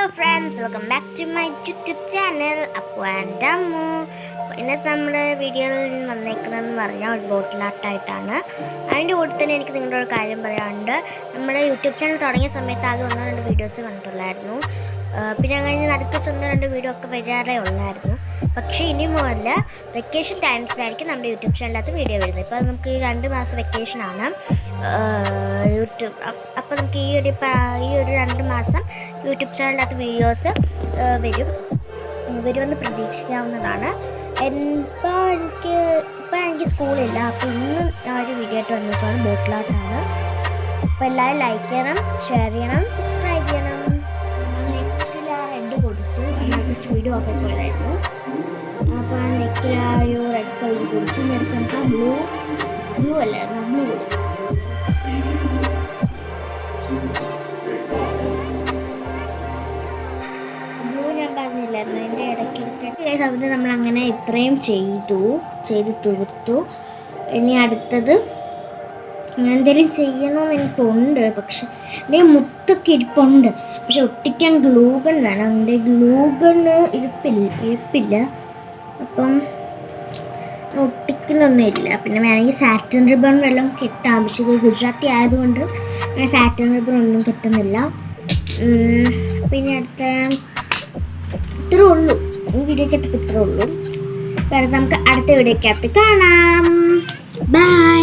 Hello friends, welcome back to my YouTube channel Appu and Ammu. ഇന്നത്തെ നമ്മുടെ വീഡിയോയിൽ വന്നേക്കുന്നതെന്ന് പറഞ്ഞാൽ ഒരു ബോട്ടിൽ ആർട്ടായിട്ടാണ്. അതിൻ്റെ കൂടെ തന്നെ എനിക്ക് നിങ്ങളുടെ ഒരു കാര്യം പറയാനുണ്ട്. നമ്മുടെ യൂട്യൂബ് ചാനൽ തുടങ്ങിയ സമയത്ത് ആകെ 1-2 വീഡിയോസ് കണ്ടിട്ടുള്ളായിരുന്നു. പിന്നെ കഴിഞ്ഞ് നടുക്ക് 1-2 വീഡിയോ ഒക്കെ വരാറേ ഉള്ളായിരുന്നു. പക്ഷേ ഇനി മുതൽ വെക്കേഷൻ ടൈംസിലായിരിക്കും നമ്മുടെ യൂട്യൂബ് ചാനലിനകത്ത് വീഡിയോ വരുന്നത്. ഇപ്പോൾ നമുക്ക് 2 മാസം വെക്കേഷനാണ് യൂട്യൂബ്. അപ്പോൾ നമുക്ക് ഈ ഒരു 2 മാസം യൂട്യൂബ് ചാനലിനകത്ത് വീഡിയോസ് വരുമെന്ന് പ്രതീക്ഷിക്കാവുന്നതാണ്. ഇപ്പോൾ എനിക്ക് സ്കൂളില്ല, അപ്പോൾ ഇന്ന് ഞാൻ ഒരു വീഡിയോ ആയിട്ട് വന്നിട്ടാണ് ബോട്ടിൽ ആർട്ടാണ്. അപ്പോൾ എല്ലാവരും ലൈക്ക് ചെയ്യണം, ഷെയർ ചെയ്യണം, സബ്സ്ക്രൈബ് ചെയ്യണം. നെക്കിൽ ആ റെഡ് കൊടുത്തു, ജസ്റ്റ് വീഡിയോ ഓഫ് ആയി പോയതായിരുന്നു. അപ്പോൾ ആ നെക്കിൽ ആ ഒരു റെഡ് കളർ കൊടുത്തു. നേരത്തെ നമുക്ക് ആ ബ്ലൂ അല്ലായിരുന്നു, ബ്ലൂ കൊടുത്തു. ഞാൻ പറഞ്ഞില്ലായിരുന്നു അതിൻ്റെ ഇടയ്ക്കിടയ്ക്ക് സമയത്ത് നമ്മളങ്ങനെ ഇത്രയും ചെയ്ത് തീർത്തു. ഇനി അടുത്തത് ഞാൻ എന്തെങ്കിലും ചെയ്യണമെന്ന് എനിക്കുണ്ട്, പക്ഷെ എൻ്റെ മുത്തൊക്കെ ഇരിപ്പുണ്ട്. പക്ഷെ ഒട്ടിക്കാൻ ഗ്ലൂഗൺ വേണം. എൻ്റെ ഗ്ലൂഗണ് ഇരിപ്പില്ല, അപ്പം ഒട്ടിക്കുന്നൊന്നും ഇല്ല. പിന്നെ വേണമെങ്കിൽ സാറ്റിൻ റിബൺ വല്ലതും കിട്ടാം. പക്ഷേ ഇത് ഗുജറാത്തി ആയതുകൊണ്ട് സാറ്റിൻ റിബൺ ഒന്നും കിട്ടുന്നില്ല. പിന്നെ അടുത്ത ഇത്രേ ഉള്ളൂ, ഈ വീഡിയോക്കകത്ത് ഇത്രേ ഉള്ളൂ. വേറെ നമുക്ക് അടുത്ത വീഡിയോക്കകത്ത് കാണാം. ബൈ.